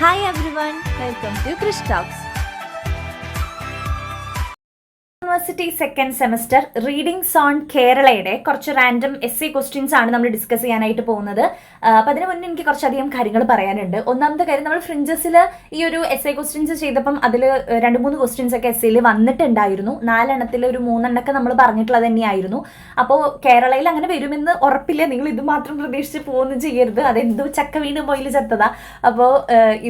Hi everyone, welcome to Krish Talks. University second semester readings on കേരളയുടെ കുറച്ച് random S A questions ആണ് നമ്മൾ discuss ചെയ്യാനായിട്ട് പോകുന്നത്. അപ്പം അതിന് മുന്നേ എനിക്ക് കുറച്ചധികം കാര്യങ്ങൾ പറയാനുണ്ട്. ഒന്നാമത്തെ കാര്യം, നമ്മൾ ഫ്രിഞ്ചസിൽ ഈ ഒരു എസ് എ ക്വസ്റ്റ്യൻസ് ചെയ്തപ്പം അതിൽ 2-3 ക്വസ്റ്റ്യൻസ് ഒക്കെ എസ് എയിൽ വന്നിട്ടുണ്ടായിരുന്നു. 4 എണ്ണത്തിൽ ഒരു 3 എണ്ണമൊക്കെ നമ്മൾ പറഞ്ഞിട്ടുള്ളത് തന്നെയായിരുന്നു. അപ്പോൾ കേരളയിൽ അങ്ങനെ വരുമെന്ന് ഉറപ്പില്ല. നിങ്ങൾ ഇത് മാത്രം പ്രതീക്ഷിച്ച് പോകുന്നു ചെയ്യരുത്. അതെന്തോ ചക്ക വീണ് പോയിൽ ചത്തതാ. അപ്പോൾ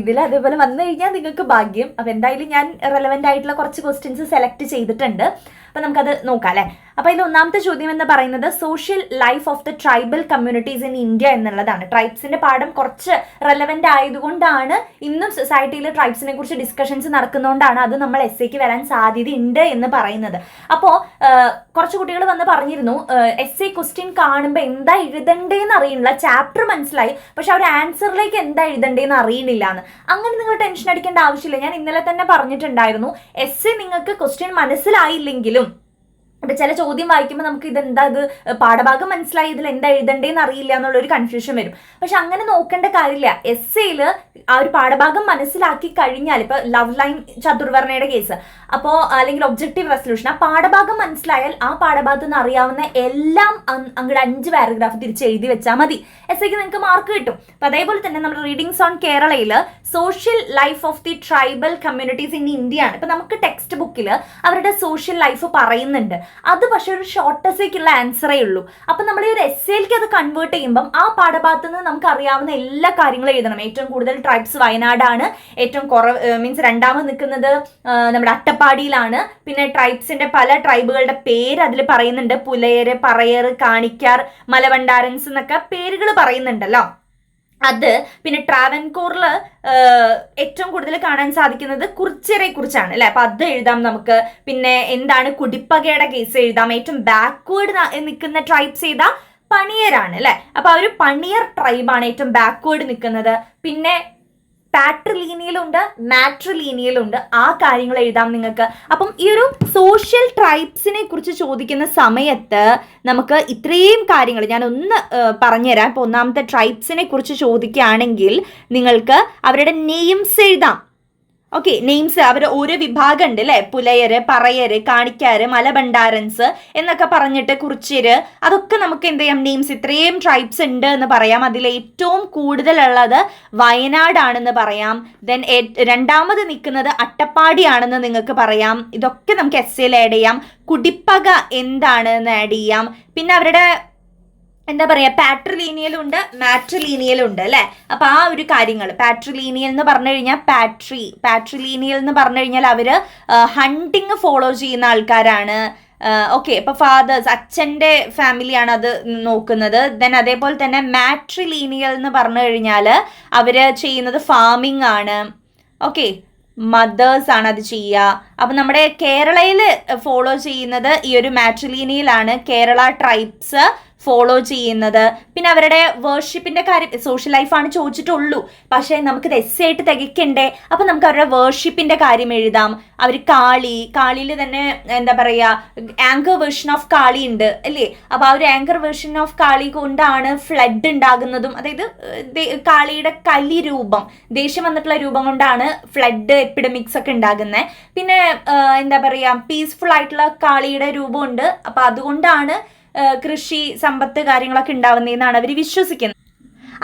ഇതിൽ അതേപോലെ വന്നു കഴിഞ്ഞാൽ നിങ്ങൾക്ക് ഭാഗ്യം. അപ്പോൾ എന്തായാലും ഞാൻ റെലവെൻ്റ് ആയിട്ടുള്ള കുറച്ച് ക്വസ്റ്റ്യൻസ് സെലക്ട് ചെയ്തിട്ടുണ്ട്. അപ്പൊ നമുക്കത് നോക്കാം അല്ലെ. അപ്പൊ ഇതിൽ ഒന്നാമത്തെ ചോദ്യം എന്ന് പറയുന്നത് social life of the tribal communities in India എന്നുള്ളതാണ്. ട്രൈബ്സിന്റെ പാഠം കുറച്ച് റെലവെന്റ് ആയതുകൊണ്ടാണ് ഇന്നും സൊസൈറ്റിയിൽ ട്രൈബ്സിനെ കുറിച്ച് ഡിസ്കഷൻസ് നടക്കുന്നതുകൊണ്ടാണ് അത് നമ്മൾ എസ് എക്ക് വരാൻ സാധ്യതയുണ്ട് എന്ന് പറയുന്നത്. അപ്പോൾ കുറച്ച് കുട്ടികൾ വന്ന് പറഞ്ഞിരുന്നു എസ് എ ക്വസ്റ്റ്യൻ കാണുമ്പോൾ എന്താ എഴുതണ്ടേന്ന് അറിയണില്ല, ചാപ്റ്റർ മനസ്സിലായി പക്ഷെ അവർ ആൻസറിലേക്ക് എന്താ എഴുതണ്ടേന്ന് അറിയണില്ല എന്ന്. അങ്ങനെ നിങ്ങൾ ടെൻഷൻ അടിക്കേണ്ട ആവശ്യമില്ല. ഞാൻ ഇന്നലെ തന്നെ പറഞ്ഞിട്ടുണ്ടായിരുന്നു, എസ് എ നിങ്ങൾക്ക് ക്വസ്റ്റ്യൻ മനസ്സിലായില്ലെങ്കിലും ഇപ്പൊ ചില ചോദ്യം വായിക്കുമ്പോൾ നമുക്ക് ഇതെന്താ, ഇത് പാഠഭാഗം മനസ്സിലായി, ഇതിൽ എന്താ എഴുതണ്ടേന്ന് അറിയില്ല എന്നുള്ളൊരു കൺഫ്യൂഷൻ വരും. പക്ഷെ അങ്ങനെ നോക്കേണ്ട കാര്യമില്ല. എസ് എയിൽ ആ ഒരു പാഠഭാഗം മനസ്സിലാക്കി കഴിഞ്ഞാൽ, ഇപ്പൊ ലവ് ലൈൻ ചതുർവർണ്ണയുടെ കേസ്, അപ്പോൾ അല്ലെങ്കിൽ ഒബ്ജക്റ്റീവ് റെസൊല്യൂഷൻ, ആ പാഠഭാഗം മനസ്സിലായാൽ ആ പാഠഭാഗത്ത് നിന്ന് അറിയാവുന്ന എല്ലാം അങ്ങോട്ട് 5 പാരഗ്രാഫ് തിരിച്ച് എഴുതി വെച്ചാൽ മതി. എസ് എക്ക് നിങ്ങൾക്ക് മാർക്ക് കിട്ടും. അപ്പൊ അതേപോലെ തന്നെ നമ്മുടെ റീഡിങ്സ് ഓൺ കേരളയിൽ social life of the tribal communities in India ആണ്. ഇപ്പൊ നമുക്ക് ടെക്സ്റ്റ് ബുക്കിൽ അവരുടെ സോഷ്യൽ ലൈഫ് പറയുന്നുണ്ട്. അത് പക്ഷെ ഒരു ഷോർട്ട് എസ്സേക്കുള്ള ആൻസറേ ഉള്ളൂ. അപ്പൊ നമ്മൾ ഈ ഒരു എസ്സേയിലേക്ക് അത് കൺവേർട്ട് ചെയ്യുമ്പോൾ ആ പാഠഭാഗത്ത് നിന്ന് നമുക്ക് അറിയാവുന്ന എല്ലാ കാര്യങ്ങളും എഴുതണം. ഏറ്റവും കൂടുതൽ ട്രൈബ്സ് വയനാടാണ്, ഏറ്റവും കുറവ് മീൻസ് രണ്ടാമത് നിൽക്കുന്നത് നമ്മുടെ അട്ടപ്പാടിയിലാണ്. പിന്നെ ട്രൈബ്സിന്റെ പല ട്രൈബുകളുടെ പേര് അതിൽ പറയുന്നുണ്ട്. പുലയര്, പറയര്, കാണിക്കാർ, മലവണ്ടാരൻസ് എന്നൊക്കെ പേരുകൾ പറയുന്നുണ്ടല്ലോ. അത് പിന്നെ ട്രാവൻകൂറിൽ ഏറ്റവും കൂടുതൽ കാണാൻ സാധിക്കുന്നത് കുറിച്യരെ കുറിച്ചാണ് അല്ലെ. അപ്പൊ അത് എഴുതാം നമുക്ക്. പിന്നെ എന്താണ് കുടിപ്പകയുടെ കേസ് എഴുതാം. ഏറ്റവും ബാക്ക്വേർഡ് നിൽക്കുന്ന ട്രൈബ്സ് ഏതാ? പണിയരാണ് അല്ലെ. അപ്പൊ ആ ഒരു പണിയർ ട്രൈബാണ് ഏറ്റവും ബാക്ക്വേർഡ് നിൽക്കുന്നത്. പിന്നെ പാട്രിലീനിയലുണ്ട്, മാട്രിലീനിയലുണ്ട്. ആ കാര്യങ്ങൾ എഴുതാം നിങ്ങൾക്ക്. അപ്പം ഈ ഒരു സോഷ്യൽ ട്രൈബ്സിനെ കുറിച്ച് ചോദിക്കുന്ന സമയത്ത് നമുക്ക് ഇത്രയും കാര്യങ്ങൾ ഞാൻ ഒന്ന് പറഞ്ഞുതരാം. ഇപ്പൊ ഒന്നാമത്തെ ട്രൈബ്സിനെ കുറിച്ച് ചോദിക്കുകയാണെങ്കിൽ നിങ്ങൾക്ക് അവരുടെ നെയിംസ് എഴുതാം. ഓക്കെ, നെയിംസ് അവർ ഓരോ വിഭാഗം ഉണ്ട് അല്ലെ. പുലയര്, പറയര്, കാണിക്കാര്, മലബണ്ടാരൻസ് എന്നൊക്കെ പറഞ്ഞിട്ട് കുറിച്യര്, അതൊക്കെ നമുക്ക് എന്ത് ചെയ്യാം, നെയിംസ് ഇത്രയും ട്രൈബ്സ് ഉണ്ട് എന്ന് പറയാം. അതിൽ ഏറ്റവും കൂടുതലുള്ളത് വയനാടാണെന്ന് പറയാം. ദെൻ രണ്ടാമത് നിൽക്കുന്നത് അട്ടപ്പാടിയാണെന്ന് നിങ്ങൾക്ക് പറയാം. ഇതൊക്കെ നമുക്ക് എസ് എയിൽ ആഡ് ചെയ്യാം. കുടിപ്പക എന്താണെന്ന് ആഡ് ചെയ്യാം. പിന്നെ അവരുടെ എന്താ പറയാ, പാട്രിലീനിയലും ഉണ്ട്, മാട്രിലീനിയലും ഉണ്ട് അല്ലെ. അപ്പൊ ആ ഒരു കാര്യങ്ങൾ, പാട്രിലീനിയൽ എന്ന് പറഞ്ഞു കഴിഞ്ഞാൽ പാട്രിലീനിയൽ എന്ന് പറഞ്ഞു കഴിഞ്ഞാൽ അവര് ഹണ്ടിങ് ഫോളോ ചെയ്യുന്ന ആൾക്കാരാണ്. ഓക്കെ, ഇപ്പൊ ഫാദേഴ്സ്, അച്ഛന്റെ ഫാമിലിയാണ് അത് നോക്കുന്നത്. ദെൻ അതേപോലെ തന്നെ മാട്രിലീനിയൽ എന്ന് പറഞ്ഞു കഴിഞ്ഞാൽ അവര് ചെയ്യുന്നത് ഫാമിംഗ് ആണ്. ഓക്കെ, മദേഴ്സ് ആണ് അത് ചെയ്യുക. അപ്പൊ നമ്മുടെ കേരളയിൽ ഫോളോ ചെയ്യുന്നത് ഈ ഒരു മാട്രിലീനിയലാണ് കേരള ട്രൈബ്സ് ഫോളോ ചെയ്യുന്നത്. പിന്നെ അവരുടെ വേർഷിപ്പിന്റെ കാര്യം, സോഷ്യൽ ലൈഫാണ് ചോദിച്ചിട്ടുള്ളൂ, പക്ഷെ നമുക്കിത് എസ് ആയിട്ട് തികയ്ക്കണ്ടേ. അപ്പൊ നമുക്ക് അവരുടെ വേർഷിപ്പിന്റെ കാര്യം എഴുതാം. അവർ കാളിയിൽ തന്നെ എന്താ പറയാ, ആങ്കർ വേർഷൻ ഓഫ് കാളി ഉണ്ട് അല്ലേ. അപ്പൊ ആ ഒരു ആങ്കർ വേർഷൻ ഓഫ് കാളി കൊണ്ടാണ് ഫ്ലഡ് ഉണ്ടാകുന്നതും. അതായത് കാളിയുടെ കലി രൂപം, ദേഷ്യം വന്നിട്ടുള്ള രൂപം കൊണ്ടാണ് ഫ്ലഡ് എപ്പിഡമിക്സ് ഒക്കെ ഉണ്ടാകുന്നത്. പിന്നെ എന്താ പറയാ, പീസ്ഫുൾ ആയിട്ടുള്ള കാളിയുടെ രൂപമുണ്ട്. അപ്പൊ അതുകൊണ്ടാണ് കൃഷി സമ്പത്ത് കാര്യങ്ങളൊക്കെ ഉണ്ടാവുന്നതെന്നാണ് അവർ വിശ്വസിക്കുന്നത്.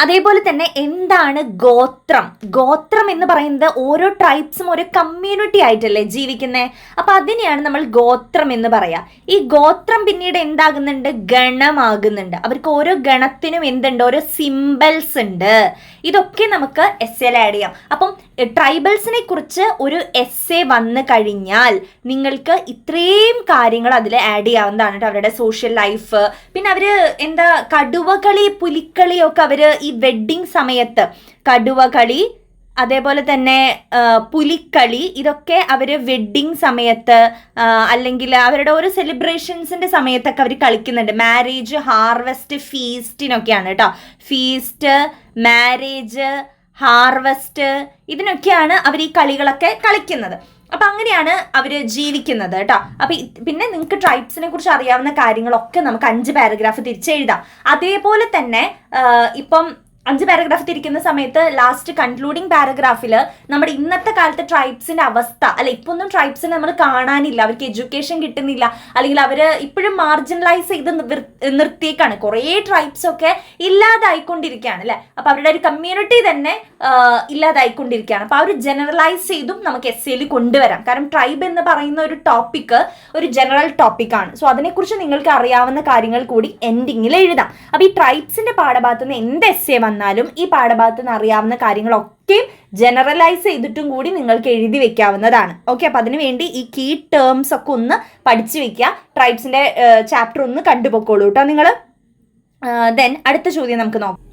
അതേപോലെ തന്നെ എന്താണ് ഗോത്രം എന്ന് പറയുന്നത് ഓരോ ട്രൈബ്സും ഓരോ കമ്മ്യൂണിറ്റി ആയിട്ടല്ലേ ജീവിക്കുന്നത്. അപ്പൊ അതിനെയാണ് നമ്മൾ ഗോത്രം എന്ന് പറയാ. ഈ ഗോത്രം പിന്നീട് എന്താകുന്നുണ്ട്, ഗണമാകുന്നുണ്ട്. അവർക്ക് ഓരോ ഗണത്തിനും എന്തുണ്ട്, ഓരോ സിംബൽസ് ഉണ്ട്. ഇതൊക്കെ നമുക്ക് എസ് എയിൽ ആഡ് ചെയ്യാം. അപ്പം ട്രൈബൽസിനെ കുറിച്ച് ഒരു എസ് എ വന്നു കഴിഞ്ഞാൽ നിങ്ങൾക്ക് ഇത്രയും കാര്യങ്ങൾ അതിൽ ആഡ് ചെയ്യാവുന്നതാണ്. അവരുടെ സോഷ്യൽ ലൈഫ്, പിന്നെ അവര് എന്താ കടുവകളി, പുലിക്കളി ഒക്കെ അവര് ഈ വെഡ്ഡിങ് സമയത്ത് കടുവകളി, അതേപോലെ തന്നെ പുലിക്കളി, ഇതൊക്കെ അവർ വെഡ്ഡിങ് സമയത്ത് അല്ലെങ്കിൽ അവരുടെ ഓരോ സെലിബ്രേഷൻസിന്റെ സമയത്തൊക്കെ അവർ കളിക്കുന്നുണ്ട്. മാരേജ്, ഹാർവെസ്റ്റ്, ഫീസ്റ്റിനൊക്കെയാണ് കേട്ടോ. ഫീസ്റ്റ്, മാരേജ്, ഹാർവെസ്റ്റ്, ഇതിനൊക്കെയാണ് അവർ ഈ കളികളൊക്കെ കളിക്കുന്നത്. അപ്പൊ അങ്ങനെയാണ് അവര് ജീവിക്കുന്നത് കേട്ടോ. അപ്പൊ പിന്നെ നിങ്ങൾക്ക് ട്രൈബ്സിനെ കുറിച്ച് അറിയാവുന്ന കാര്യങ്ങളൊക്കെ നമുക്ക് 5 പാരഗ്രാഫ് തിരിച്ചെഴുതാം. അതേപോലെ തന്നെ ഇപ്പം 5 പാരഗ്രാഫ് തിരിക്കുന്ന സമയത്ത് ലാസ്റ്റ് കൺക്ലൂഡിങ് പാരഗ്രാഫിൽ നമ്മുടെ ഇന്നത്തെ കാലത്തെ ട്രൈബ്സിന്റെ അവസ്ഥ, അല്ല ഇപ്പൊ ഒന്നും ട്രൈബ്സിനെ നമ്മൾ കാണാനില്ല, അവർക്ക് എഡ്യൂക്കേഷൻ കിട്ടുന്നില്ല, അല്ലെങ്കിൽ അവര് ഇപ്പോഴും മാർജിനലൈസ് ചെയ്ത് നിർത്തിയേക്കാണ്. കുറേ ട്രൈബ്സ് ഒക്കെ ഇല്ലാതായിക്കൊണ്ടിരിക്കുകയാണ് അല്ലെ. അപ്പൊ അവരുടെ ഒരു കമ്മ്യൂണിറ്റി തന്നെ ഇല്ലാതായിക്കൊണ്ടിരിക്കുകയാണ്. അപ്പൊ ആ ഒരു ജനറലൈസ് ചെയ്തും നമുക്ക് എസ്സേയിൽ കൊണ്ടുവരാം. കാരണം ട്രൈബ് എന്ന് പറയുന്ന ഒരു ടോപ്പിക് ഒരു ജനറൽ ടോപ്പിക്കാണ്. സോ അതിനെക്കുറിച്ച് നിങ്ങൾക്ക് അറിയാവുന്ന കാര്യങ്ങൾ കൂടി എൻഡിങ്ങിൽ എഴുതാം. അപ്പൊ ഈ ട്രൈബ്സിന്റെ പാഠഭാഗത്ത് നിന്ന് എന്ത് എസ്സേ വന്നാലും ഈ പാഠഭാഗത്ത് നിന്ന് അറിയാവുന്ന കാര്യങ്ങളൊക്കെ ജനറലൈസ് ചെയ്തിട്ടും കൂടി നിങ്ങൾക്ക് എഴുതി വെക്കാവുന്നതാണ്. ഓക്കെ, അപ്പൊ അതിനു വേണ്ടി ഈ കീ ടേംസ് ഒക്കെ ഒന്ന് പഠിച്ചു വെക്കുക. ട്രൈബ്സിന്റെ ചാപ്റ്റർ ഒന്ന് കണ്ടുപോക്കോളൂ കേട്ടോ നിങ്ങൾ. ദെൻ അടുത്ത ചോദ്യം നമുക്ക് നോക്കാം.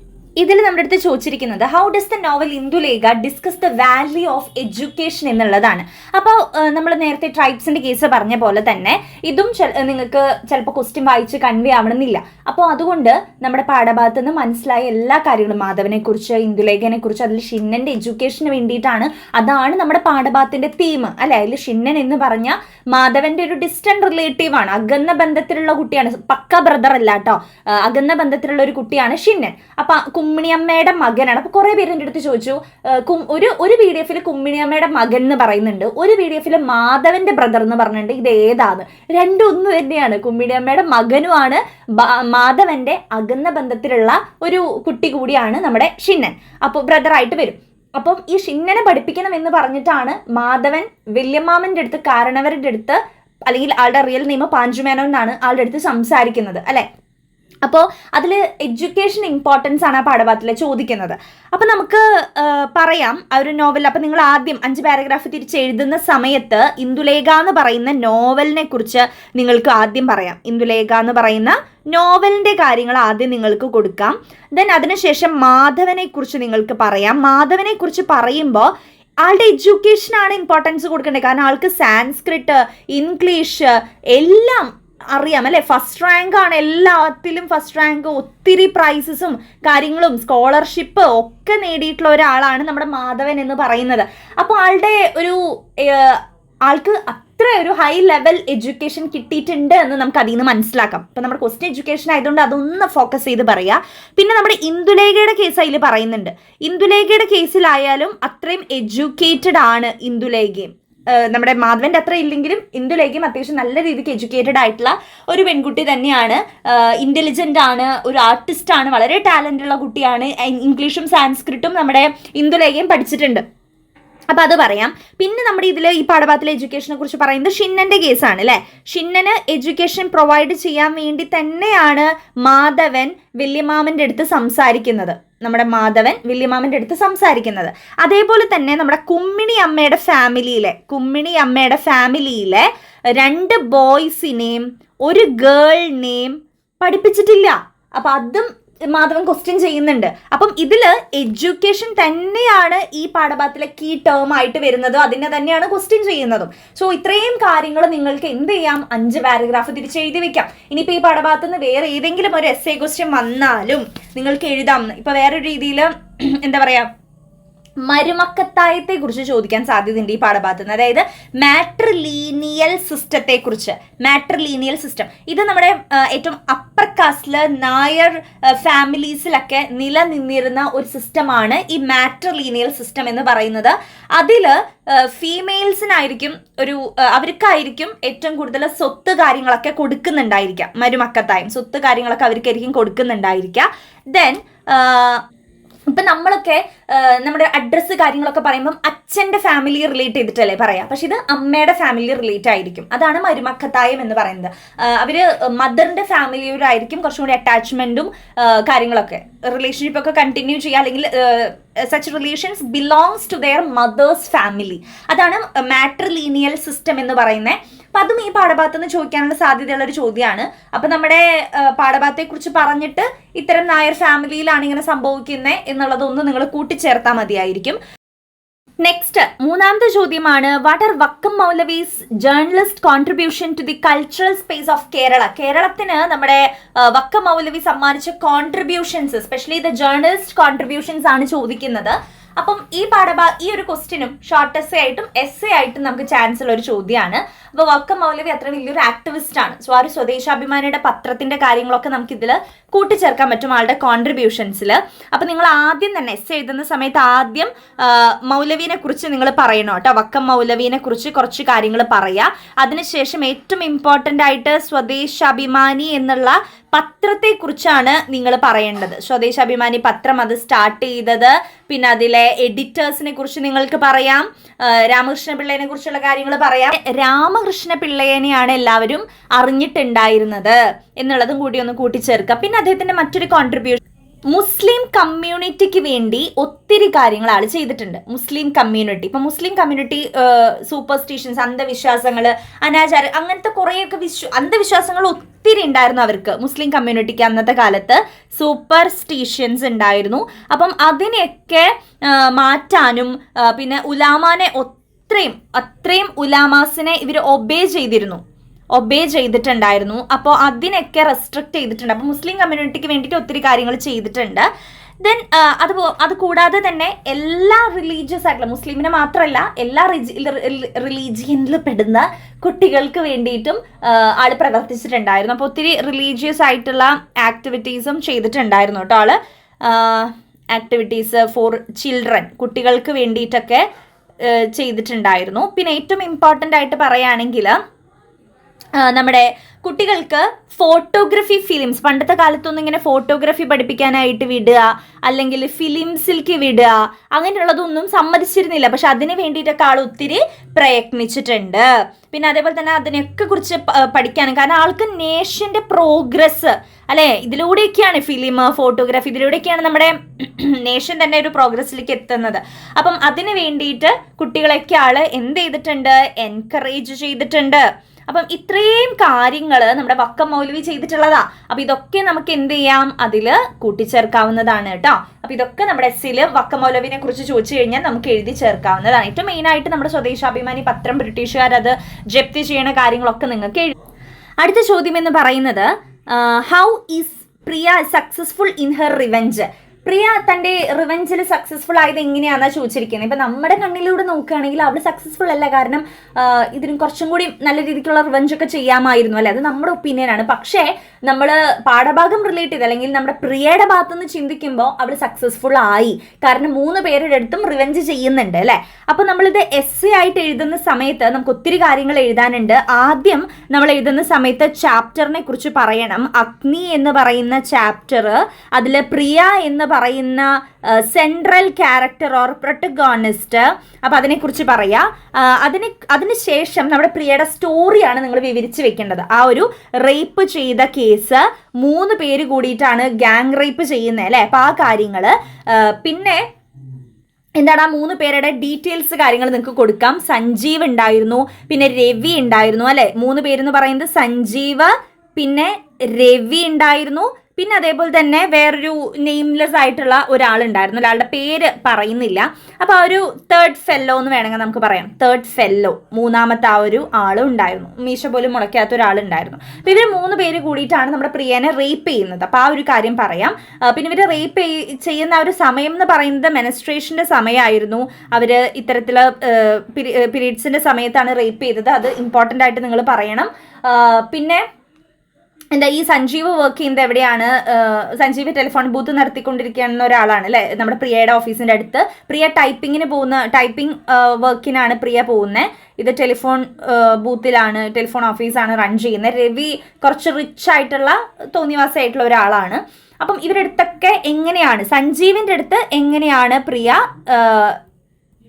ഇതിൽ നമ്മുടെ അടുത്ത് ചോദിച്ചിരിക്കുന്നത് how does the novel Indulekha discuss the value of education എന്നുള്ളതാണ്. അപ്പോൾ നമ്മൾ നേരത്തെ ട്രൈബ്സിന്റെ കേസ് പറഞ്ഞ പോലെ തന്നെ ഇതും നിങ്ങൾക്ക് ചിലപ്പോൾ ക്വസ്റ്റ്യൻ വായിച്ച് കൺവേ ആവണമെന്നില്ല. അപ്പോൾ അതുകൊണ്ട് നമ്മുടെ പാഠഭാഗത്ത് നിന്ന് മനസ്സിലായ എല്ലാ കാര്യങ്ങളും മാധവനെ കുറിച്ച്, ഇന്ദുലേഖനെ കുറിച്ച്, അതിൽ ഷിന്നന്റെ എഡ്യൂക്കേഷന് വേണ്ടിയിട്ടാണ്, അതാണ് നമ്മുടെ പാഠഭാഗത്തിന്റെ തീം അല്ലെ. അതിൽ ഷിന്നൻ എന്ന് പറഞ്ഞ മാധവന്റെ ഒരു ഡിസ്റ്റന്റ് റിലേറ്റീവ് ആണ്, അകന്ന ബന്ധത്തിലുള്ള കുട്ടിയാണ്, പക്ക ബ്രദർ അല്ല കേട്ടോ, അകന്ന ബന്ധത്തിലുള്ള ഒരു കുട്ടിയാണ് ഷിന്നൻ. അപ്പൊ കുമ്മിണിയമ്മയുടെ മകനാണ്. അപ്പൊ കുറെ പേര് എൻ്റെ അടുത്ത് ചോദിച്ചു, ഒരു PDF കുമ്മിണിയമ്മയുടെ മകൻ എന്ന് പറയുന്നുണ്ട്, ഒരു PDF മാധവന്റെ ബ്രദർ എന്ന് പറഞ്ഞിട്ടുണ്ട്, ഇത് ഏതാണ്? രണ്ടും ഒന്ന് തന്നെയാണ്. കുമ്മിണിയമ്മയുടെ മകനുമാണ്, മാധവന്റെ അകന്ന ബന്ധത്തിലുള്ള ഒരു കുട്ടി കൂടിയാണ് നമ്മുടെ ഷിന്നൻ. അപ്പോൾ ബ്രദറായിട്ട് വരും. അപ്പം ഈ ഷിന്നനെ പഠിപ്പിക്കണം എന്ന് പറഞ്ഞിട്ടാണ് മാധവൻ വല്യമ്മാമന്റെ അടുത്ത്, കാരണവരുടെ അടുത്ത്, അല്ലെങ്കിൽ ആളുടെ റിയൽ നെയിം പാഞ്ചുമേനോൻ എന്നാണ്, ആളുടെ അടുത്ത് സംസാരിക്കുന്നത് അല്ലെ. അപ്പോൾ അതിൽ എഡ്യൂക്കേഷൻ ഇമ്പോർട്ടൻസ് ആണ് ആ പാഠഭാഗത്തിൽ ചോദിക്കുന്നത്. അപ്പം നമുക്ക് പറയാം ആ ഒരു നോവൽ. അപ്പം നിങ്ങൾ ആദ്യം 5 പാരഗ്രാഫ് തിരിച്ച് എഴുതുന്ന സമയത്ത് ഇന്ദുലേഖ എന്ന് പറയുന്ന നോവലിനെ കുറിച്ച് നിങ്ങൾക്ക് ആദ്യം പറയാം. ഇന്ദുലേഖ എന്ന് പറയുന്ന നോവലിൻ്റെ കാര്യങ്ങൾ ആദ്യം നിങ്ങൾക്ക് കൊടുക്കാം. ദെൻ അതിനുശേഷം മാധവനെ കുറിച്ച് നിങ്ങൾക്ക് പറയാം. മാധവനെ കുറിച്ച് പറയുമ്പോൾ ആളുടെ എഡ്യൂക്കേഷനാണ് ഇമ്പോർട്ടൻസ് കൊടുക്കേണ്ടത്. കാരണം ആൾക്ക് സാൻസ്ക്രിറ്റ്, ഇംഗ്ലീഷ് എല്ലാം അറിയാം അല്ലെ. ഫസ്റ്റ് റാങ്ക് ആണ്, എല്ലാത്തിലും ഫസ്റ്റ് റാങ്ക്, ഒത്തിരി പ്രൈസസും കാര്യങ്ങളും സ്കോളർഷിപ്പ് ഒക്കെ നേടിയിട്ടുള്ള ഒരാളാണ് നമ്മുടെ മാധവൻ എന്ന് പറയുന്നത്. അപ്പോൾ ആൾക്ക് അത്ര ഒരു ഹൈ ലെവൽ എഡ്യൂക്കേഷൻ കിട്ടിയിട്ടുണ്ട് എന്ന് നമുക്ക് അതിൽ നിന്ന് മനസ്സിലാക്കാം. ഇപ്പം നമ്മുടെ ക്വസ്റ്റ്യൻ എഡ്യൂക്കേഷൻ ആയതുകൊണ്ട് അതൊന്ന് ഫോക്കസ് ചെയ്ത് പറയാം. പിന്നെ നമ്മുടെ ഇന്ദുലേഖയുടെ കേസ് അതിൽ പറയുന്നുണ്ട്. ഇന്ദുലേഖയുടെ കേസിലായാലും അത്രയും എഡ്യൂക്കേറ്റഡ് ആണ് ഇന്ദുലേഖയും. നമ്മുടെ മാധവന്റെ അത്ര ഇല്ലെങ്കിലും ഇന്ദുലേഖയും അത്യാവശ്യം നല്ല രീതിക്ക് എഡ്യൂക്കേറ്റഡ് ആയിട്ടുള്ള ഒരു പെൺകുട്ടി തന്നെയാണ്. ഇന്റലിജന്റ് ആണ്, ഒരു ആർട്ടിസ്റ്റ് ആണ്, വളരെ ടാലന്റ് ഉള്ള കുട്ടിയാണ്. ഇംഗ്ലീഷും സാൻസ്ക്രിറ്റും നമ്മുടെ ഇന്ദുലേഖയും പഠിച്ചിട്ടുണ്ട്. അപ്പം അത് പറയാം. പിന്നെ നമ്മുടെ ഇതിൽ ഈ പാഠഭാഗത്തിലെ എഡ്യൂക്കേഷനെ കുറിച്ച് പറയുന്നത് ഷിന്നന്റെ കേസാണ് അല്ലേ. ഷിന്നന് എഡ്യൂക്കേഷൻ പ്രൊവൈഡ് ചെയ്യാൻ വേണ്ടി തന്നെയാണ് മാധവൻ വല്യമാമന്റെ അടുത്ത് സംസാരിക്കുന്നത്. നമ്മുടെ മാധവൻ വല്യമാമന്റെ അടുത്ത് സംസാരിക്കുന്നത്. അതേപോലെ തന്നെ നമ്മുടെ കുമ്മിണി അമ്മയുടെ ഫാമിലിയിലെ 2 ബോയ്സിനെയും ഒരു ഗേളിനെയും പഠിപ്പിച്ചിട്ടില്ല. അപ്പം അതും മാധവൻ ക്വസ്റ്റ്യൻ ചെയ്യുന്നുണ്ട്. അപ്പം ഇതില് എഡ്യൂക്കേഷൻ തന്നെയാണ് ഈ പാഠഭാഗത്തിലെ കീ ടേം ആയിട്ട് വരുന്നതും അതിനെ തന്നെയാണ് ക്വസ്റ്റ്യൻ ചെയ്യുന്നതും. സോ ഇത്രയും കാര്യങ്ങൾ നിങ്ങൾക്ക് എന്ത് ചെയ്യാം, 5 പാരഗ്രാഫ് തിരിച്ച് എഴുതി വെക്കാം. ഇനിയിപ്പോൾ ഈ പാഠഭാഗത്ത് നിന്ന് വേറെ ഏതെങ്കിലും ഒരു എസ്സേ ക്വസ്റ്റ്യൻ വന്നാലും നിങ്ങൾക്ക് എഴുതാം. ഇപ്പൊ വേറൊരു രീതിയിൽ എന്താ പറയാ, മരുമക്കത്തായത്തെ കുറിച്ച് ചോദിക്കാൻ സാധ്യതയുണ്ട് ഈ പാഠഭാഗത്ത് നിന്ന്. അതായത് മാട്രിലീനിയൽ സിസ്റ്റത്തെ കുറിച്ച്. മാട്രിലീനിയൽ സിസ്റ്റം ഇത് നമ്മുടെ ഏറ്റവും അപ്പർ കാസ്റ്റില് നായർ ഫാമിലീസിലൊക്കെ നിലനിന്നിരുന്ന ഒരു സിസ്റ്റമാണ് ഈ മാട്രിലീനിയൽ സിസ്റ്റം എന്ന് പറയുന്നത്. അതിൽ ഫീമെയിൽസിനായിരിക്കും അവർക്കായിരിക്കും ഏറ്റവും കൂടുതൽ സ്വത്ത് കാര്യങ്ങളൊക്കെ കൊടുക്കുന്നുണ്ടായിരിക്കാം. മരുമക്കത്തായം സ്വത്ത് കാര്യങ്ങളൊക്കെ അവർക്കായിരിക്കും കൊടുക്കുന്നുണ്ടായിരിക്കാം. ദെൻ ഇപ്പം നമ്മളൊക്കെ നമ്മുടെ അഡ്രസ്സ് കാര്യങ്ങളൊക്കെ പറയുമ്പം അച്ഛൻ്റെ ഫാമിലി റിലേറ്റ് ചെയ്തിട്ടല്ലേ പറയാം. പക്ഷെ ഇത് അമ്മയുടെ ഫാമിലി റിലേറ്റ് ആയിരിക്കും. അതാണ് മരുമക്കത്തായം എന്ന് പറയുന്നത്. അവർ മദറിൻ്റെ ഫാമിലിയോടായിരിക്കും കുറച്ചും കൂടി അറ്റാച്ച്മെൻറ്റും കാര്യങ്ങളൊക്കെ, റിലേഷൻഷിപ്പ് ഒക്കെ കണ്ടിന്യൂ ചെയ്യുക, അല്ലെങ്കിൽ such relations belongs to their mother's family. അതാണ് മാട്രിലീനിയൽ സിസ്റ്റം എന്ന് പറയുന്നത്. അപ്പം അതും ഈ പാഠഭാഗത്ത് നിന്ന് ചോദിക്കാനുള്ള സാധ്യതയുള്ള ഒരു ചോദ്യമാണ്. അപ്പം നമ്മുടെ പാഠഭാഗത്തെ കുറിച്ച് പറഞ്ഞിട്ട് ഇത്തരം നായർ ഫാമിലിയിലാണ് ഇങ്ങനെ സംഭവിക്കുന്നത് എന്നുള്ളതൊന്ന് നിങ്ങൾ കൂട്ടിച്ചേർത്താൽ മതിയായിരിക്കും. നെക്സ്റ്റ് 3ാമത്തെ ചോദ്യമാണ്, what are Vakkom Maulavi's journalist contribution to the cultural space of Kerala. കേരളത്തിന് നമ്മുടെ വക്കം മൗലവി സമ്മാനിച്ച contributions, especially the journalist contributions ആണ് ചോദിക്കുന്നത്. അപ്പം ഈ ഒരു ക്വസ്റ്റ്യനും ഷോർട്ട് എസ്സേ ആയിട്ടും നമുക്ക് ചാൻസ് ഉള്ള ഒരു ചോദ്യമാണ്. അപ്പോൾ വക്കം മൗലവി അത്ര വലിയൊരു ആക്ടിവിസ്റ്റ് ആണ്. സോ ആ ഒരു സ്വദേശാഭിമാനിയുടെ പത്രത്തിന്റെ കാര്യങ്ങളൊക്കെ നമുക്ക് ഇതിൽ കൂട്ടിച്ചേർക്കാൻ പറ്റും ആളുടെ കോൺട്രിബ്യൂഷൻസിൽ. അപ്പം നിങ്ങൾ ആദ്യം തന്നെ എസ് എഴുതുന്ന സമയത്ത് ആദ്യം മൗലവീനെ കുറിച്ച് നിങ്ങൾ പറയണം കേട്ടോ. വക്കം മൗലവീനെ കുറിച്ച് കുറച്ച് കാര്യങ്ങൾ പറയുക. അതിനുശേഷം ഏറ്റവും ഇമ്പോർട്ടൻ്റ് ആയിട്ട് സ്വദേശാഭിമാനി എന്നുള്ള പത്രത്തെക്കുറിച്ചാണ് നിങ്ങൾ പറയേണ്ടത്. സ്വദേശാഭിമാനി പത്രം അത് സ്റ്റാർട്ട് ചെയ്തത്, പിന്നെ അതിലെ എഡിറ്റേഴ്സിനെ കുറിച്ച് നിങ്ങൾക്ക് പറയാം, രാമകൃഷ്ണ പിള്ളയെ കുറിച്ചുള്ള കാര്യങ്ങൾ പറയാം. രാമകൃഷ്ണ പിള്ളയെയാണ് എല്ലാവരും അറിഞ്ഞിട്ടുണ്ടായിരുന്നത് എന്നുള്ളതും കൂടി ഒന്ന് കൂട്ടിച്ചേർക്കുക. പിന്നെ അദ്ദേഹത്തിന്റെ മറ്റൊരു കോൺട്രിബ്യൂഷൻ, മുസ്ലിം കമ്മ്യൂണിറ്റിക്ക് വേണ്ടി ഒത്തിരി കാര്യങ്ങൾ ആൾ ചെയ്തിട്ടുണ്ട്. മുസ്ലിം കമ്മ്യൂണിറ്റി, ഇപ്പൊ മുസ്ലിം കമ്മ്യൂണിറ്റി സൂപ്പർസ്റ്റിഷൻസ്, അന്ധവിശ്വാസങ്ങൾ, അനാചാരം, അങ്ങനത്തെ കുറേയൊക്കെ അന്ധവിശ്വാസങ്ങൾ ഒത്തിരി ഉണ്ടായിരുന്നു അവർക്ക്. മുസ്ലിം കമ്മ്യൂണിറ്റിക്ക് അന്നത്തെ കാലത്ത് സൂപ്പർസ്റ്റിഷൻസ് ഉണ്ടായിരുന്നു. അപ്പം അതിനെയൊക്കെ മാറ്റാനും പിന്നെ ഉലാമാനെ അത്രയും ഉലാമാസിനെ ഇവർ ഒബേ ചെയ്തിട്ടുണ്ടായിരുന്നു. അപ്പോൾ അതിനൊക്കെ റെസ്ട്രിക്റ്റ് ചെയ്തിട്ടുണ്ട്. അപ്പോൾ മുസ്ലിം കമ്മ്യൂണിറ്റിക്ക് വേണ്ടിയിട്ട് ഒത്തിരി കാര്യങ്ങൾ ചെയ്തിട്ടുണ്ട്. ദെൻ അത് കൂടാതെ തന്നെ എല്ലാ റിലീജിയസ് ആയിട്ടുള്ള, മുസ്ലിമിനെ മാത്രമല്ല എല്ലാ റിലീജിയനിൽ പെടുന്ന കുട്ടികൾക്ക് വേണ്ടിയിട്ടും ആള് പ്രവർത്തിച്ചിട്ടുണ്ടായിരുന്നു. അപ്പോൾ ഒത്തിരി റിലീജിയസ് ആയിട്ടുള്ള ആക്ടിവിറ്റീസും ചെയ്തിട്ടുണ്ടായിരുന്നു കേട്ടോ ആള്. ആക്ടിവിറ്റീസ് ഫോർ ചിൽഡ്രൻ, കുട്ടികൾക്ക് വേണ്ടിയിട്ടൊക്കെ ചെയ്തിട്ടുണ്ടായിരുന്നു. പിന്നെ ഏറ്റവും ഇമ്പോർട്ടൻ്റ് ആയിട്ട് പറയുകയാണെങ്കിൽ നമ്മുടെ കുട്ടികൾക്ക് ഫോട്ടോഗ്രഫി ഫിലിംസ്, പണ്ടത്തെ കാലത്തൊന്നും ഇങ്ങനെ ഫോട്ടോഗ്രഫി പഠിപ്പിക്കാനായിട്ട് വിടുക അല്ലെങ്കിൽ ഫിലിംസിലേക്ക് വിടുക അങ്ങനെയുള്ളതൊന്നും സമ്മതിച്ചിരുന്നില്ല. പക്ഷെ അതിന് വേണ്ടിയിട്ടൊക്കെ ആൾ ഒത്തിരി പ്രയത്നിച്ചിട്ടുണ്ട്. പിന്നെ അതേപോലെ തന്നെ അതിനൊക്കെ കുറിച്ച് പഠിക്കാനും, കാരണം ആൾക്ക് നേഷൻ്റെ പ്രോഗ്രസ് അല്ലേ, ഇതിലൂടെയൊക്കെയാണ് ഫിലിം, ഫോട്ടോഗ്രാഫി, ഇതിലൂടെയൊക്കെയാണ് നമ്മുടെ നേഷൻ തന്നെ ഒരു പ്രോഗ്രസ്സിലേക്ക് എത്തുന്നത്. അപ്പം അതിന് വേണ്ടിയിട്ട് കുട്ടികളൊക്കെ ആൾ എന്ത് ചെയ്തിട്ടുണ്ട്, എൻകറേജ് ചെയ്തിട്ടുണ്ട്. അപ്പം ഇത്രയും കാര്യങ്ങൾ നമ്മുടെ വക്കം മൗലവി ചെയ്തിട്ടുള്ളതാ. അപ്പം ഇതൊക്കെ നമുക്ക് എന്ത് ചെയ്യാം, അതിൽ കൂട്ടിച്ചേർക്കാവുന്നതാണ് കേട്ടോ. അപ്പം ഇതൊക്കെ നമ്മുടെ എസ്സിൽ വക്കം മൗലവിനെ കുറിച്ച് ചോദിച്ചു കഴിഞ്ഞാൽ നമുക്ക് എഴുതി ചേർക്കാവുന്നതാണ്. ഏറ്റവും മെയിനായിട്ട് നമ്മുടെ സ്വദേശാഭിമാനി പത്രം ബ്രിട്ടീഷുകാർ അത് ജപ്തി ചെയ്യണ കാര്യങ്ങളൊക്കെ നിങ്ങൾക്ക് എഴുതി. അടുത്ത ചോദ്യം എന്ന് പറയുന്നത്, how is Priya successful in her revenge? Priya തൻ്റെ റിവെഞ്ചിൽ സക്സസ്ഫുൾ ആയത് എങ്ങനെയാണെന്നാണ് ചോദിച്ചിരിക്കുന്നത്. ഇപ്പം നമ്മുടെ കണ്ണിലൂടെ നോക്കുകയാണെങ്കിൽ അവൾ സക്സസ്ഫുൾ അല്ല, കാരണം ഇതിനും കുറച്ചും കൂടി നല്ല രീതിക്കുള്ള റിവെഞ്ചൊക്കെ ചെയ്യാമായിരുന്നു അല്ലേ, അത് നമ്മുടെ ഒപ്പീനിയനാണ്. പക്ഷേ നമ്മൾ പാഠഭാഗം റിലേറ്റ് ചെയ്ത് അല്ലെങ്കിൽ നമ്മുടെ പ്രിയയുടെ ഭാഗത്തുനിന്ന് ചിന്തിക്കുമ്പോൾ അവൾ സക്സസ്ഫുൾ ആയി, കാരണം 3 പേരുടെ അടുത്തും റിവെഞ്ച് ചെയ്യുന്നുണ്ട് അല്ലേ. അപ്പോൾ നമ്മളിത് എസ്സേ ആയിട്ട് എഴുതുന്ന സമയത്ത് നമുക്ക് ഒത്തിരി കാര്യങ്ങൾ എഴുതാനുണ്ട്. ആദ്യം നമ്മൾ എഴുതുന്ന സമയത്ത് ചാപ്റ്ററിനെ കുറിച്ച് പറയണം. അഗ്നി എന്ന് പറയുന്ന ചാപ്റ്റർ, അതിൽ പ്രിയ എന്ന് പറയുന്ന സെൻട്രൽ ക്യാരക്ടർ ഓർ പ്രൊട്ടഗോണിസ്റ്റ്, അപ്പം അതിനെക്കുറിച്ച് പറയാം. അതിനുശേഷം നമ്മുടെ പ്രിയയുടെ സ്റ്റോറിയാണ് നിങ്ങൾ വിവരിച്ച് വെക്കേണ്ടത്. ആ ഒരു റേപ്പ് ചെയ്ത കേസ് 3 പേര് കൂടിയിട്ടാണ് ഗ്യാങ് റേപ്പ് ചെയ്യുന്നത് അല്ലേ, അപ്പം ആ കാര്യങ്ങൾ. പിന്നെ എന്താണ്, ആ 3 പേരുടെ ഡീറ്റെയിൽസ് കാര്യങ്ങൾ നിങ്ങൾക്ക് കൊടുക്കാം. സഞ്ജീവ് ഉണ്ടായിരുന്നു, പിന്നെ രവി ഉണ്ടായിരുന്നു അല്ലേ. 3 പേരെന്ന് പറയുന്നത് സഞ്ജീവ്, പിന്നെ രവി ഉണ്ടായിരുന്നു, പിന്നെ അതേപോലെ തന്നെ വേറൊരു നെയിംലെസ് ആയിട്ടുള്ള ഒരാളുണ്ടായിരുന്നു, ഒരാളുടെ പേര് പറയുന്നില്ല. അപ്പോൾ ആ ഒരു തേർഡ് ഫെല്ലോ എന്ന് വേണമെങ്കിൽ നമുക്ക് പറയാം. തേർഡ് ഫെല്ലോ, 3ാമത്തെ ആ ഒരു ആളും ഉണ്ടായിരുന്നു. മീശ പോലും മുളയ്ക്കാത്ത ഒരാളുണ്ടായിരുന്നു. അപ്പോൾ ഇവർ 3 പേര് കൂടിയിട്ടാണ് നമ്മുടെ പ്രിയനെ റേപ്പ് ചെയ്യുന്നത്. അപ്പോൾ ആ ഒരു കാര്യം പറയാം. പിന്നെ ഇവർ റേപ്പ് ചെയ്യുന്ന ഒരു സമയം എന്ന് പറയുന്നത് മെനസ്ട്രേഷൻ്റെ സമയമായിരുന്നു. അവർ ഇത്തരത്തിൽ പീരീഡ്സിൻ്റെ സമയത്താണ് റേപ്പ് ചെയ്തത്. അത് ഇമ്പോർട്ടൻ്റ് ആയിട്ട് നിങ്ങൾ പറയണം. പിന്നെ ഈ സഞ്ജീവ് വർക്ക് ചെയ്യുന്നത് എവിടെയാണ്? സഞ്ജീവ് ടെലിഫോൺ ബൂത്ത് നടത്തിക്കൊണ്ടിരിക്കുന്ന ഒരാളാണ് അല്ലേ, നമ്മുടെ പ്രിയയുടെ ഓഫീസിൻ്റെ അടുത്ത്. പ്രിയ ടൈപ്പിംഗ് വർക്കിനാണ് പ്രിയ പോകുന്നത്. ഇത് ടെലിഫോൺ ബൂത്തിലാണ്, ടെലിഫോൺ ഓഫീസാണ് റൺ ചെയ്യുന്നത്. രവി കുറച്ച് റിച്ച് ആയിട്ടുള്ള തോന്നിവാസമായിട്ടുള്ള ഒരാളാണ്. അപ്പം ഇവരുടെ അടുത്തൊക്കെ എങ്ങനെയാണ്, സഞ്ജീവിൻ്റെ അടുത്ത് എങ്ങനെയാണ് പ്രിയ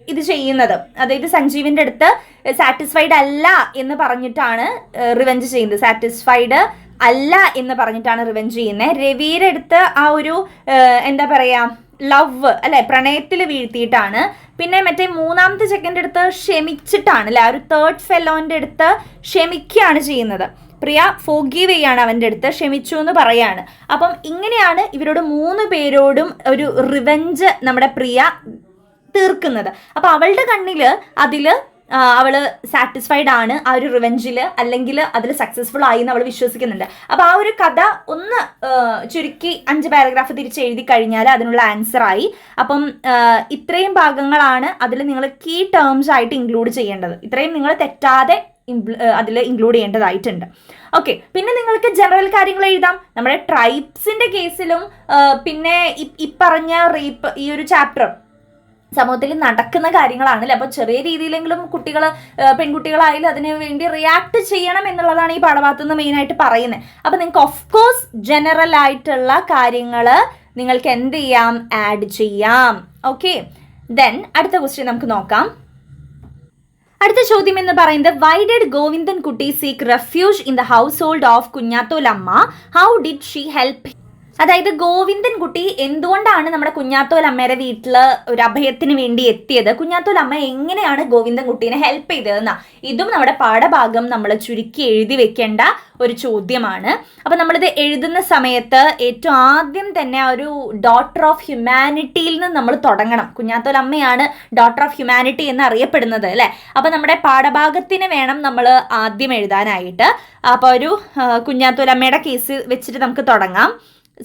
ഇത് ചെയ്യുന്നത്, അതായത് സഞ്ജീവിൻ്റെ അടുത്ത് സാറ്റിസ്ഫൈഡ് അല്ല എന്ന് പറഞ്ഞിട്ടാണ് റിവെഞ്ച് ചെയ്യുന്നത്. സാറ്റിസ്ഫൈഡ് അല്ല എന്ന് പറഞ്ഞിട്ടാണ് റിവെഞ്ച് ചെയ്യുന്നത്. രവിയുടെ അടുത്ത് ആ ഒരു എന്താ പറയുക, ലവ് അല്ലെ, പ്രണയത്തിൽ വീഴ്ത്തിയിട്ടാണ്. പിന്നെ മറ്റേ 3ാമത്തെ ചെക്കൻ്റെ അടുത്ത് ക്ഷമിച്ചിട്ടാണ് അല്ലെ, ആ ഒരു തേർഡ് ഫെലോൻ്റെ അടുത്ത് ക്ഷമിക്കുകയാണ് ചെയ്യുന്നത്. പ്രിയ ഫോഗീവ് ചെയ്യാണ് അവൻ്റെ അടുത്ത്, ക്ഷമിച്ചു എന്ന് പറയാണ്. അപ്പം ഇങ്ങനെയാണ് ഇവരോട് 3 പേരോടും ഒരു റിവെഞ്ച് നമ്മുടെ പ്രിയ തീർക്കുന്നത്. അപ്പോൾ അവളുടെ കണ്ണിൽ അതിൽ അവൾ സാറ്റിസ്ഫൈഡ് ആണ് ആ ഒരു റിവെഞ്ചിൽ, അല്ലെങ്കിൽ അതിൽ സക്സസ്ഫുൾ ആയി എന്ന് അവൾ വിശ്വസിക്കുന്നുണ്ട്. അപ്പോൾ ആ ഒരു കഥ ഒന്ന് ചുരുക്കി 5 പാരഗ്രാഫ് തിരിച്ച് എഴുതി കഴിഞ്ഞാൽ അതിനുള്ള ആൻസറായി. അപ്പം ഇത്രയും ഭാഗങ്ങളാണ് അതിൽ നിങ്ങൾ കീ ടേംസ് ആയിട്ട് ഇൻക്ലൂഡ് ചെയ്യേണ്ടത്. ഇത്രയും നിങ്ങൾ തെറ്റാതെ അതിൽ ഇൻക്ലൂഡ് ചെയ്യേണ്ടതായിട്ടുണ്ട്. ഓക്കെ, പിന്നെ നിങ്ങൾക്ക് ജനറൽ കാര്യങ്ങൾ എഴുതാം. നമ്മുടെ ട്രൈബ്സിന്റെ കേസിലും പിന്നെ ഈ പറഞ്ഞ റേപ്പ് ഈ ഒരു ചാപ്റ്റർ സമൂഹത്തിൽ നടക്കുന്ന കാര്യങ്ങളാണല്ലേ. അപ്പോൾ ചെറിയ രീതിയിലെങ്കിലും പെൺകുട്ടികളായാലും അതിനു വേണ്ടി റിയാക്ട് ചെയ്യണം എന്നുള്ളതാണ് ഈ പാഠഭാഗത്ത് നിന്ന് മെയിനായിട്ട് പറയുന്നത്. അപ്പോൾ നിങ്ങൾക്ക് ഓഫ് കോഴ്സ് ജനറൽ ആയിട്ടുള്ള കാര്യങ്ങൾ നിങ്ങൾക്ക് എന്ത് ചെയ്യാം, ആഡ് ചെയ്യാം. ഓക്കെ, ദെൻ അടുത്ത ക്വസ്റ്റ്യൻ നമുക്ക് നോക്കാം. അടുത്ത ചോദ്യം എന്ന് പറയുന്നത്, why did Govindankutty seek refuge in the household of Kunjathollamma? How did she help? അതായത് ഗോവിന്ദൻകുട്ടി എന്തുകൊണ്ടാണ് നമ്മുടെ കുഞ്ഞാത്തോലമ്മയുടെ വീട്ടിൽ ഒരു അഭയത്തിന് വേണ്ടി എത്തിയത്, കുഞ്ഞാത്തോലമ്മ എങ്ങനെയാണ് ഗോവിന്ദൻകുട്ടീനെ ഹെൽപ്പ് ചെയ്തതെന്ന ഇതും നമ്മുടെ പാഠഭാഗം നമ്മൾ ചുരുക്കി എഴുതി വെക്കേണ്ട ഒരു ചോദ്യമാണ്. അപ്പം നമ്മളിത് എഴുതുന്ന സമയത്ത് ഏറ്റവും ആദ്യം തന്നെ ഒരു ഡോട്ടർ ഓഫ് ഹ്യൂമാനിറ്റിയിൽ നിന്ന് നമ്മൾ തുടങ്ങണം. കുഞ്ഞാത്തോലമ്മയാണ് ഡോട്ടർ ഓഫ് ഹ്യൂമാനിറ്റി എന്ന് അറിയപ്പെടുന്നത് അല്ലേ. അപ്പം നമ്മുടെ പാഠഭാഗത്തിന് വേണം നമ്മൾ ആദ്യം എഴുതാനായിട്ട്. അപ്പോൾ ഒരു കുഞ്ഞാത്തോലമ്മയുടെ കേസ് വെച്ചിട്ട് നമുക്ക് തുടങ്ങാം.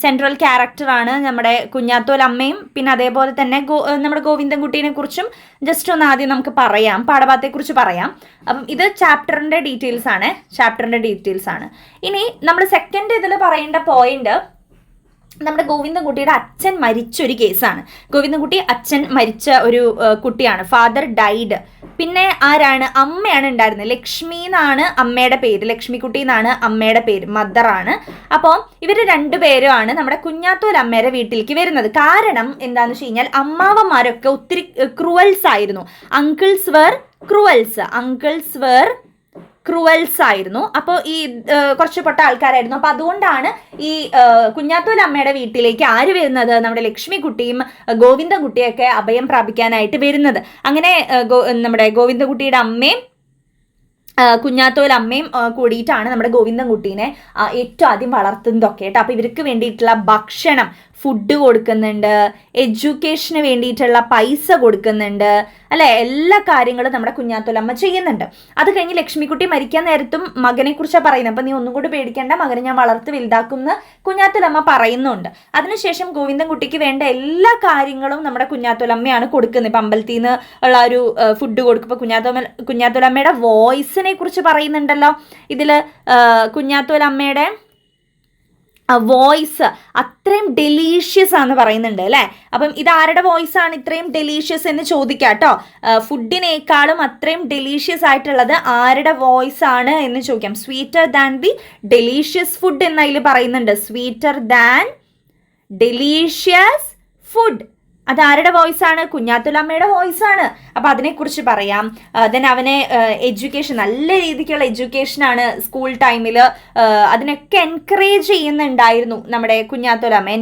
സെൻട്രൽ ക്യാരക്ടറാണ് നമ്മുടെ കുഞ്ഞാത്തോലമ്മയും. പിന്നെ അതേപോലെ തന്നെ നമ്മുടെ ഗോവിന്ദൻകുട്ടീനെ കുറിച്ചും ജസ്റ്റ് ഒന്ന് ആദ്യം നമുക്ക് പറയാം, പാഠഭാഗത്തെക്കുറിച്ച് പറയാം. അപ്പം ഇത് ചാപ്റ്ററിൻ്റെ ഡീറ്റെയിൽസ് ആണ്. ഇനി നമ്മൾ സെക്കൻഡ് ഇതിൽ പറയേണ്ട പോയിന്റ് നമ്മുടെ ഗോവിന്ദൻകുട്ടിയുടെ അച്ഛൻ മരിച്ചൊരു കേസാണ്. ഗോവിന്ദൻകുട്ടി അച്ഛൻ മരിച്ച ഒരു കുട്ടിയാണ്, ഫാദർ ഡൈഡ്. പിന്നെ ആരാണ്, അമ്മയാണ് ഉണ്ടായിരുന്നത്. ലക്ഷ്മി എന്നാണ് അമ്മയുടെ പേര്, ലക്ഷ്മിക്കുട്ടി എന്നാണ് അമ്മയുടെ പേര്, മദറാണ്. അപ്പോൾ ഇവർ രണ്ടുപേരുമാണ് നമ്മുടെ കുഞ്ഞാത്തോലമ്മയുടെ വീട്ടിലേക്ക് വരുന്നത്. കാരണം എന്താണെന്ന് വെച്ച് കഴിഞ്ഞാൽ അമ്മാവന്മാരൊക്കെ ഒത്തിരി ക്രൂവൽസ് ആയിരുന്നു. അങ്കിൾസ് വേർ ക്രൂവൽസ് ആയിരുന്നു. അപ്പോൾ ഈ കുറച്ച് പൊട്ട ആൾക്കാരായിരുന്നു. അപ്പോൾ അതുകൊണ്ടാണ് ഈ കുഞ്ഞാത്തോലമ്മയുടെ വീട്ടിലേക്ക് ആര് വരുന്നത്, നമ്മുടെ ലക്ഷ്മിക്കുട്ടിയും ഗോവിന്ദൻകുട്ടിയൊക്കെ അഭയം പ്രാപിക്കാനായിട്ട് വരുന്നത്. അങ്ങനെ നമ്മുടെ ഗോവിന്ദൻകുട്ടിയുടെ അമ്മയും കുഞ്ഞാത്തോലമ്മയും കൂടിയിട്ടാണ് നമ്മുടെ ഗോവിന്ദൻകുട്ടീനെ ഏറ്റവും ആദ്യം വളർത്തുന്നതൊക്കെ കേട്ടോ. അപ്പോൾ ഇവർക്ക് വേണ്ടിയിട്ടുള്ള ഭക്ഷണം, ഫുഡ് കൊടുക്കുന്നുണ്ട്, എഡ്യൂക്കേഷന് വേണ്ടിയിട്ടുള്ള പൈസ കൊടുക്കുന്നുണ്ട് അല്ലെ, എല്ലാ കാര്യങ്ങളും നമ്മുടെ കുഞ്ഞാത്തോലമ്മ ചെയ്യുന്നുണ്ട്. അത് കഴിഞ്ഞ് ലക്ഷ്മിക്കുട്ടി മരിക്കാൻ നേരത്തും മകനെ കുറിച്ചാണ് പറയുന്നത്. അപ്പം നീ ഒന്നും കൂടി പേടിക്കേണ്ട, മകനെ ഞാൻ വളർത്തി വലുതാക്കും എന്ന് കുഞ്ഞാത്തോലമ്മ പറയുന്നുണ്ട്. അതിനുശേഷം ഗോവിന്ദൻകുട്ടിക്ക് വേണ്ട എല്ലാ കാര്യങ്ങളും നമ്മുടെ കുഞ്ഞാത്തോലമ്മയാണ് കൊടുക്കുന്നത്. ഇപ്പം അമ്പലത്തിൽ നിന്ന് ഉള്ള ഒരു ഫുഡ് കൊടുക്കുമ്പോൾ കുഞ്ഞാത്തോലമ്മയുടെ വോയിസിനെ കുറിച്ച് പറയുന്നുണ്ടല്ലോ ഇതിൽ. കുഞ്ഞാത്തോലമ്മയുടെ വോയിസ് അത്രയും ഡെലീഷ്യസ് ആണെന്ന് പറയുന്നുണ്ട് അല്ലേ. അപ്പം ഇത് ആരുടെ വോയിസ് ആണ് ഇത്രയും ഡെലീഷ്യസ് എന്ന് ചോദിക്കാം കേട്ടോ. ഫുഡിനേക്കാളും അത്രയും ഡെലീഷ്യസ് ആയിട്ടുള്ളത് ആരുടെ വോയിസ് ആണ് എന്ന് ചോദിക്കാം. Sweeter than the delicious food എന്നതിൽ പറയുന്നുണ്ട്. സ്വീറ്റർ ദാൻ ഡെലീഷ്യസ് ഫുഡ്, അത് ആരുടെ വോയിസ് ആണ്, കുഞ്ഞാത്തോലമ്മയുടെ വോയിസ് ആണ്. അപ്പോൾ അതിനെക്കുറിച്ച് പറയാം. ദെൻ അവനെ എഡ്യൂക്കേഷൻ, നല്ല രീതിക്കുള്ള എഡ്യൂക്കേഷനാണ് സ്കൂൾ ടൈമിൽ, അതിനൊക്കെ എൻകറേജ് ചെയ്യുന്നുണ്ടായിരുന്നു നമ്മുടെ കുഞ്ഞാത്തോലമ്മ.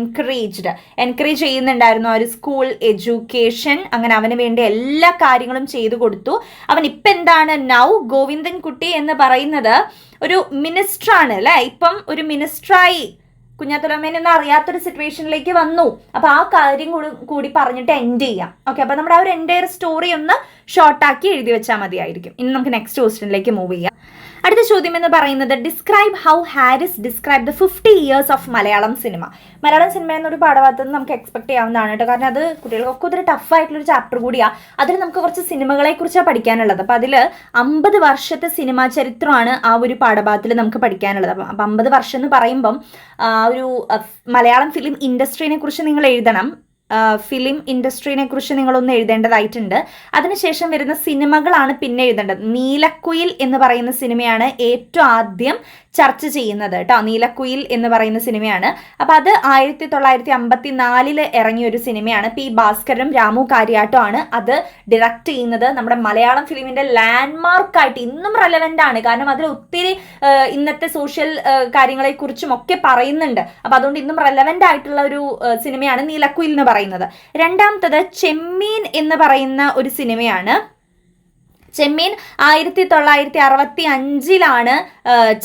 എൻകറേജ് ചെയ്യുന്നുണ്ടായിരുന്നു ആ ഒരു സ്കൂൾ എഡ്യൂക്കേഷൻ. അങ്ങനെ അവന് വേണ്ടി എല്ലാ കാര്യങ്ങളും ചെയ്തു കൊടുത്തു. അവൻ ഇപ്പം എന്താണ്, നൗ ഗോവിന്ദൻകുട്ടി എന്ന് പറയുന്നത് ഒരു മിനിസ്റ്ററാണ് അല്ലേ. ഇപ്പം ഒരു മിനിസ്റ്ററായി കുഞ്ഞാത്തോലമ്മേനൊന്നും അറിയാത്തൊരു സിറ്റുവേഷനിലേക്ക് വന്നു. അപ്പോൾ ആ കാര്യം കൂടി പറഞ്ഞിട്ട് എൻഡ് ചെയ്യാം. ഓക്കെ, അപ്പോൾ നമ്മുടെ ആ ഒരു എൻ്റയർ സ്റ്റോറി ഒന്ന് ഷോർട്ടാക്കി എഴുതി വെച്ചാൽ മതിയായിരിക്കും. ഇനി നമുക്ക് നെക്സ്റ്റ് ക്വസ്റ്റ്യനിലേക്ക് മൂവ് ചെയ്യാം. അടുത്ത ചോദ്യം എന്ന് പറയുന്നത്, describe how Haris describe the 50 years of Malayalam cinema. Malayalam cinema എന്നൊരു പാഠഭാഗത്ത് നിന്ന് നമുക്ക് എക്സ്പെക്ട് ചെയ്യാവുന്നതാണ് കേട്ടോ. കാരണം അത് കുട്ടികൾക്കൊക്കെ ഒത്തിരി ടഫായിട്ടുള്ളൊരു ചാപ്റ്റർ കൂടിയാണ്. അതിൽ നമുക്ക് കുറച്ച് സിനിമകളെ കുറിച്ചാണ് പഠിക്കാനുള്ളത്. അപ്പോൾ അതിൽ 50 വർഷത്തെ സിനിമാ ചരിത്രമാണ് ആ ഒരു പാഠഭാഗത്തിൽ നമുക്ക് പഠിക്കാനുള്ളത്. അപ്പം 50 വർഷം എന്ന് പറയുമ്പം ഒരു മലയാളം ഫിലിം ഇൻഡസ്ട്രീനെ കുറിച്ച് നിങ്ങൾ എഴുതണം. ഫിലിം ഇൻഡസ്ട്രീനെ കുറിച്ച് നിങ്ങളൊന്ന് എഴുതേണ്ടതായിട്ടുണ്ട്. അതിനുശേഷം വരുന്ന സിനിമകളാണ് പിന്നെ എഴുതേണ്ടത്. നീലക്കുയിൽ എന്ന് പറയുന്ന സിനിമയാണ് ഏറ്റവും ആദ്യം ചർച്ച ചെയ്യുന്നത് കേട്ടോ. നീലക്കുയിൽ എന്ന് പറയുന്ന സിനിമയാണ്. അപ്പം അത് 1954 ഇറങ്ങിയ ഒരു സിനിമയാണ്. പി ഭാസ്കരനും രാമു കാര്യാട്ടും ആണ് അത് ഡയറക്റ്റ് ചെയ്യുന്നത്. നമ്മുടെ മലയാളം ഫിലിമിന്റെ ലാൻഡ്മാർക്കായിട്ട് ഇന്നും റെലവെന്റ് ആണ്. കാരണം അതിൽ ഒത്തിരി ഇന്നത്തെ സോഷ്യൽ കാര്യങ്ങളെക്കുറിച്ചും ഒക്കെ പറയുന്നുണ്ട്. അപ്പം അതുകൊണ്ട് ഇന്നും റെലവെന്റ് ആയിട്ടുള്ള ഒരു സിനിമയാണ് നീലക്കുയിൽ എന്ന് പറയുന്നത്. രണ്ടാമത്തത് ചെമ്മീൻ എന്ന് പറയുന്ന ഒരു സിനിമയാണ്. ചെമ്മീൻ 1965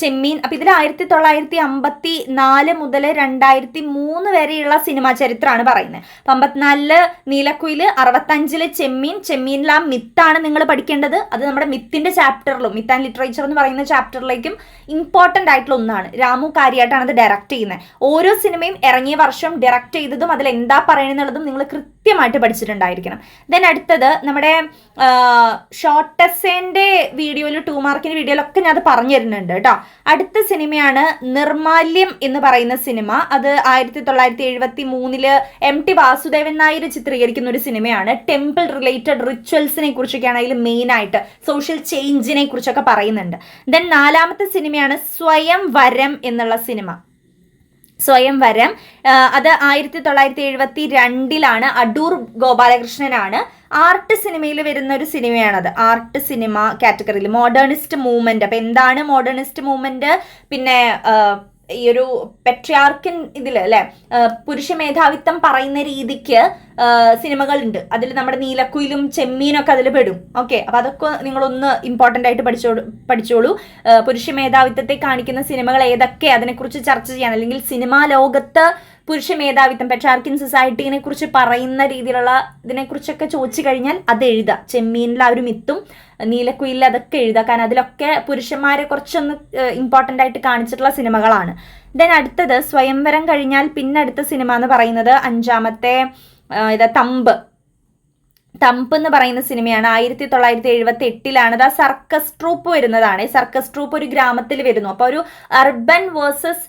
ചെമ്മീൻ. അപ്പം ഇതിൽ 1954 മുതൽ 2003 വരെയുള്ള സിനിമാ ചരിത്രമാണ് പറയുന്നത്. 54 നീലക്കുയിൽ, 65 ചെമ്മീൻ. ചെമ്മീനിൽ ആ മിത്താണ് നിങ്ങൾ പഠിക്കേണ്ടത്. അത് നമ്മുടെ മിത്തിന്റെ ചാപ്റ്ററിലും, മിത്ത് ആൻഡ് ലിറ്ററേച്ചർ എന്ന് പറയുന്ന ചാപ്റ്ററിലേക്കും ഇമ്പോർട്ടൻ്റ് ആയിട്ടുള്ള ഒന്നാണ്. രാമു കാര്യായിട്ടാണ് അത് ഡയറക്റ്റ് ചെയ്യുന്നത്. ഓരോ സിനിമയും ഇറങ്ങിയ വർഷം ഡയറക്റ്റ് ചെയ്തതും അതിൽ എന്താ പറയണെന്നുള്ളതും നിങ്ങൾ കൃത്യമായിട്ട് പഠിച്ചിട്ടുണ്ടായിരിക്കണം. ദെൻ അടുത്തത് നമ്മുടെ ഷോർട്ടസേൻ്റെ വീഡിയോയിൽ 2 മാർക്കിൻ്റെ വീഡിയോയിലൊക്കെ ഞാൻ അത് പറഞ്ഞു തരുന്നുണ്ട് കേട്ടോ. അടുത്ത സിനിമയാണ് നിർമാല്യം എന്ന് പറയുന്ന സിനിമ. അത് 1973 MT വാസുദേവൻ നായർ ചിത്രീകരിക്കുന്ന ഒരു സിനിമയാണ്. ടെമ്പിൾ റിലേറ്റഡ് റിച്വൽസിനെ കുറിച്ചൊക്കെയാണ് അതിൽ മെയിൻ ആയിട്ട്, സോഷ്യൽ ചേഞ്ചിനെ കുറിച്ചൊക്കെ പറയുന്നുണ്ട്. ദെൻ 4ാമത്തെ സിനിമയാണ് സ്വയംവരം എന്നുള്ള സിനിമ. സ്വയംവരം അത് 1972 അടൂർ ഗോപാലകൃഷ്ണനാണ്. ആർട്ട് സിനിമയിൽ വരുന്ന ഒരു സിനിമയാണത്. ആർട്ട് സിനിമ കാറ്റഗറിയിൽ മോഡേണിസ്റ്റ് മൂവ്മെന്റ്. അപ്പൊ എന്താണ് മോഡേണിസ്റ്റ് മൂവ്മെന്റ്? പിന്നെ ഈ ഒരു പെട്രിയാർക്കൻ ഇതിൽ അല്ലെ പുരുഷ മേധാവിത്വം പറയുന്ന രീതിക്ക് സിനിമകളുണ്ട്. അതിൽ നമ്മുടെ നീലക്കുയിലും ചെമ്മീനൊക്കെ അതിൽ പെടും. ഓക്കെ, അപ്പൊ അതൊക്കെ നിങ്ങളൊന്ന് ഇമ്പോർട്ടൻ്റ് ആയിട്ട് പഠിച്ചോളൂ. പുരുഷ മേധാവിത്വത്തെ കാണിക്കുന്ന സിനിമകൾ ഏതൊക്കെ, അതിനെക്കുറിച്ച് ചർച്ച ചെയ്യാൻ, അല്ലെങ്കിൽ സിനിമാ ലോകത്ത് പുരുഷ മേധാവിത്വം പെട്രാർക്കിൻ സൊസൈറ്റിനെ കുറിച്ച് പറയുന്ന രീതിയിലുള്ള ഇതിനെക്കുറിച്ചൊക്കെ ചോദിച്ചു കഴിഞ്ഞാൽ അത് എഴുതുക. ചെമ്മീനിൽ ആ ഒരു മിത്തും നീലക്കുയിലിൽ അതൊക്കെ എഴുതുക. കാരണം അതിലൊക്കെ പുരുഷന്മാരെ കുറച്ചൊന്ന് ഇമ്പോർട്ടൻ്റ് ആയിട്ട് കാണിച്ചിട്ടുള്ള സിനിമകളാണ്. ദെൻ അടുത്തത് സ്വയംവരം കഴിഞ്ഞാൽ പിന്നെ അടുത്ത സിനിമ എന്ന് പറയുന്നത് 5ാമത്തെ തമ്പ് എന്ന് പറയുന്ന സിനിമയാണ്. 1978 അത് സർക്കസ് ട്രൂപ്പ് വരുന്നതാണ്. സർക്കസ് ട്രൂപ്പ് ഒരു ഗ്രാമത്തിൽ വരുന്നു. അപ്പോൾ ഒരു അർബൻ വേഴ്സസ്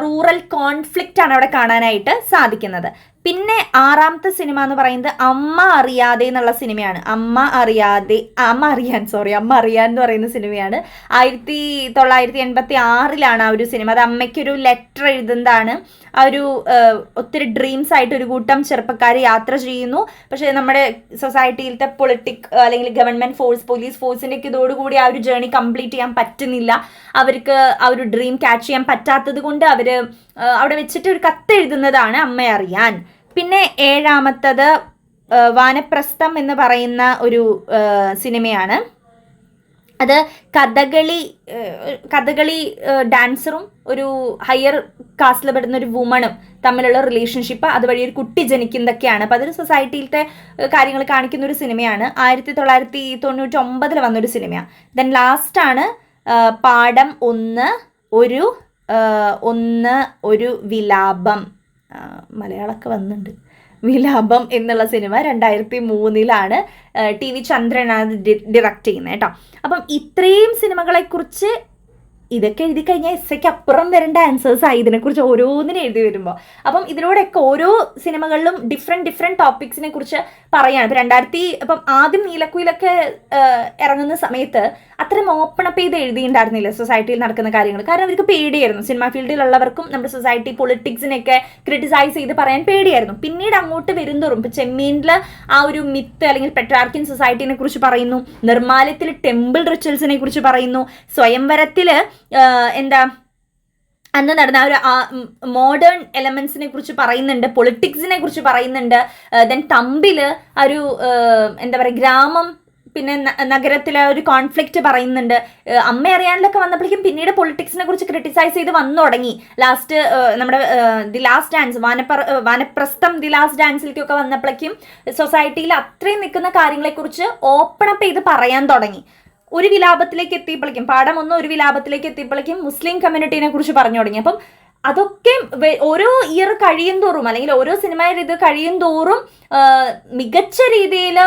റൂറൽ കോൺഫ്ലിക്റ്റ് ആണ് അവിടെ കാണാനായിട്ട് സാധിക്കുന്നത്. പിന്നെ 6ാമത്തെ സിനിമ എന്ന് പറയുന്നത് അമ്മ അറിയാതെ എന്നുള്ള സിനിമയാണ്. അമ്മ അറിയാൻ എന്ന് പറയുന്ന സിനിമയാണ്. 1986 ആ ഒരു സിനിമ. അത് അമ്മയ്ക്കൊരു ലെറ്റർ എഴുതുന്നതാണ്. ആ ഒരു ഒത്തിരി ഡ്രീംസ് ആയിട്ട് ഒരു കൂട്ടം ചെറുപ്പക്കാർ യാത്ര ചെയ്യുന്നു. പക്ഷേ നമ്മുടെ സൊസൈറ്റിയിലത്തെ അല്ലെങ്കിൽ ഗവൺമെന്റ് പോലീസ് ഫോഴ്സിന്റെ ഒക്കെ ഇതോടുകൂടി ആ ഒരു ജേർണി കംപ്ലീറ്റ് ചെയ്യാൻ പറ്റുന്നില്ല. അവർക്ക് ആ ഒരു ഡ്രീം ക്യാച്ച് ചെയ്യാൻ പറ്റാത്തത് കൊണ്ട് അവര് അവിടെ വെച്ചിട്ട് ഒരു കത്ത് എഴുതുന്നതാണ് അമ്മ അറിയാൻ. പിന്നെ 7ാമത്തത് വാനപ്രസ്ഥം എന്ന് പറയുന്ന ഒരു സിനിമയാണ്. അത് കഥകളി ഡാൻസറും ഒരു ഹയർ കാസ്റ്റിൽ പെടുന്ന ഒരു വുമണും തമ്മിലുള്ള റിലേഷൻഷിപ്പ്, അതുവഴി ഒരു കുട്ടി ജനിക്കുന്നതൊക്കെയാണ്. അപ്പോൾ അതൊരു സൊസൈറ്റിയിലത്തെ കാര്യങ്ങൾ കാണിക്കുന്ന ഒരു സിനിമയാണ്. 1999 വന്നൊരു സിനിമയാണ്. ദെൻ ലാസ്റ്റാണ് പാഠം 1 ഒരു വിലാപം. മലയാളമൊക്കെ വന്നിട്ടുണ്ട്. വിലാപം എന്നുള്ള സിനിമ 2003 TV ചന്ദ്രനാണ് ഡയറക്റ്റ് ചെയ്യുന്നത് കേട്ടോ. അപ്പം ഇത്രയും സിനിമകളെക്കുറിച്ച് ഇതൊക്കെ എഴുതി കഴിഞ്ഞാൽ എസ്സയ്ക്ക് അപ്പുറം വരേണ്ട ആൻസേഴ്സ് ആയി ഇതിനെക്കുറിച്ച് ഓരോന്നിനും എഴുതി വരുമ്പോൾ. അപ്പം ഇതിലൂടെയൊക്കെ ഓരോ സിനിമകളിലും ഡിഫറെൻറ്റ് ടോപ്പിക്സിനെ കുറിച്ച് പറയാണ്. ഇപ്പം ആദ്യം നീലക്കുയിലൊക്കെ ഇറങ്ങുന്ന സമയത്ത് അത്രയും ഓപ്പൺ അപ്പ് ചെയ്ത് എഴുതിയിട്ടുണ്ടായിരുന്നില്ല സൊസൈറ്റിയിൽ നടക്കുന്ന കാര്യങ്ങൾ. കാരണം അവർക്ക് പേടിയായിരുന്നു. സിനിമാ ഫീൽഡിലുള്ളവർക്കും നമ്മുടെ സൊസൈറ്റി പൊളിറ്റിക്സിനെയൊക്കെ ക്രിട്ടിസൈസ് ചെയ്ത് പറയാൻ പേടിയായിരുന്നു. പിന്നീട് അങ്ങോട്ട് വരുന്തോറും ഇപ്പം ചെമ്മീനിൽ ആ ഒരു മിത്ത് അല്ലെങ്കിൽ പെട്രാർക്കിൻ സൊസൈറ്റിനെ കുറിച്ച് പറയുന്നു. നിർമാല്യത്തിൽ ടെമ്പിൾ റിച്വൽസിനെ കുറിച്ച് പറയുന്നു. സ്വയംവരത്തിൽ അന്ന് നടന്ന ഒരു മോഡേൺ എലമെന്റ്സിനെ കുറിച്ച് പറയുന്നുണ്ട്, പൊളിറ്റിക്സിനെ കുറിച്ച് പറയുന്നുണ്ട്. ദെൻ തമ്പില് ഒരു ഗ്രാമം പിന്നെ നഗരത്തിലെ ഒരു കോൺഫ്ലിക്റ്റ് പറയുന്നുണ്ട്. അമ്മ അറിയാനിലൊക്കെ വന്നപ്പോഴേക്കും പിന്നീട് പൊളിറ്റിക്സിനെ കുറിച്ച് ക്രിട്ടിസൈസ് ചെയ്ത് വന്നു തുടങ്ങി. ലാസ്റ്റ് നമ്മുടെ the last dance Vanaprastham the last ഡാൻസിലേക്കൊക്കെ വന്നപ്പോഴേക്കും സൊസൈറ്റിയിൽ അത്രയും നിൽക്കുന്ന കാര്യങ്ങളെക്കുറിച്ച് ഓപ്പൺ അപ്പ് ചെയ്ത് പറയാൻ തുടങ്ങി. ഒരു വിലാപത്തിലേക്ക് എത്തിയപ്പോഴേക്കും പാഠം 1 ഒരു വിലാപത്തിലേക്ക് എത്തിയപ്പോഴേക്കും മുസ്ലിം കമ്മ്യൂണിറ്റീനെ കുറിച്ച് പറഞ്ഞു തുടങ്ങി. അപ്പം അതൊക്കെ ഓരോ ഇയർ കഴിയും തോറും അല്ലെങ്കിൽ ഓരോ സിനിമയുടെ ഇത് കഴിയും തോറും മികച്ച രീതിയിൽ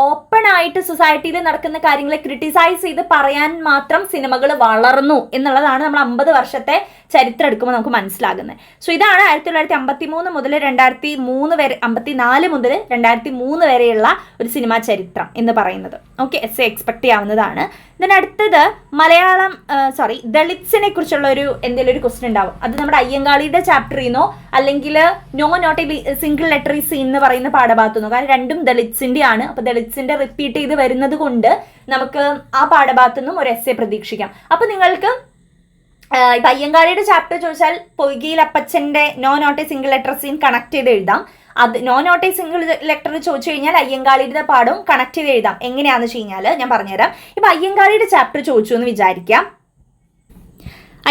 ഓപ്പൺ ആയിട്ട് സൊസൈറ്റിയിൽ നടക്കുന്ന കാര്യങ്ങളെ ക്രിട്ടിസൈസ് ചെയ്ത് പറയാൻ മാത്രം സിനിമകൾ വളർന്നു എന്നുള്ളതാണ് നമ്മൾ 50 വർഷത്തെ ചരിത്രം എടുക്കുമ്പോൾ നമുക്ക് മനസ്സിലാകുന്നത്. സോ ഇതാണ് 1953 മുതൽ 2003 വരെ 54 മുതൽ 2003 വരെയുള്ള ഒരു സിനിമാ ചരിത്രം എന്ന് പറയുന്നത്. ഓക്കെ, എസ്സേ എക്സ്പെക്ട് ചെയ്യാവുന്നതാണ്. ഇതിന് അടുത്തത് ദളിത്സിനെ കുറിച്ചുള്ള എന്തെങ്കിലും ഒരു ക്വസ്റ്റ്യൻ ഉണ്ടാവും. അത് നമ്മുടെ അയ്യങ്കാളിയുടെ ചാപ്റ്ററിൽ നിന്നോ അല്ലെങ്കിൽ not a single letter seen എന്ന് പറയുന്ന പാഠഭാഗത്തുനിന്നോ. കാരണം രണ്ടും ദളിത്സിന്റെ ആണ്. അപ്പൊ ദളിത്സിന്റെ റിപ്പീറ്റ് ചെയ്ത് വരുന്നത് കൊണ്ട് നമുക്ക് ആ പാഠഭാഗത്തുനിന്നും ഒരു എസ്സേ പ്രതീക്ഷിക്കാം. അപ്പൊ നിങ്ങൾക്ക് ഇപ്പൊ അയ്യങ്കാളിയുടെ ചാപ്റ്റർ ചോദിച്ചാൽ പൊയ്കയിൽ അപ്പച്ചന്റെ not a single letter seen connect ചെയ്ത് എഴുതാം. അത് നോട്ട് എ സിംഗിൾ ലെറ്റർ ചോദിച്ചു കഴിഞ്ഞാൽ അയ്യങ്കാളിയുടെ പാഠവും കണക്ട് ചെയ്ത് എഴുതാം. എങ്ങനെയാണെന്ന് വെച്ച് കഴിഞ്ഞാൽ ഞാൻ പറഞ്ഞുതരാം. ഇപ്പൊ അയ്യങ്കാളിയുടെ ചാപ്റ്റർ ചോദിച്ചു എന്ന് വിചാരിക്കാം.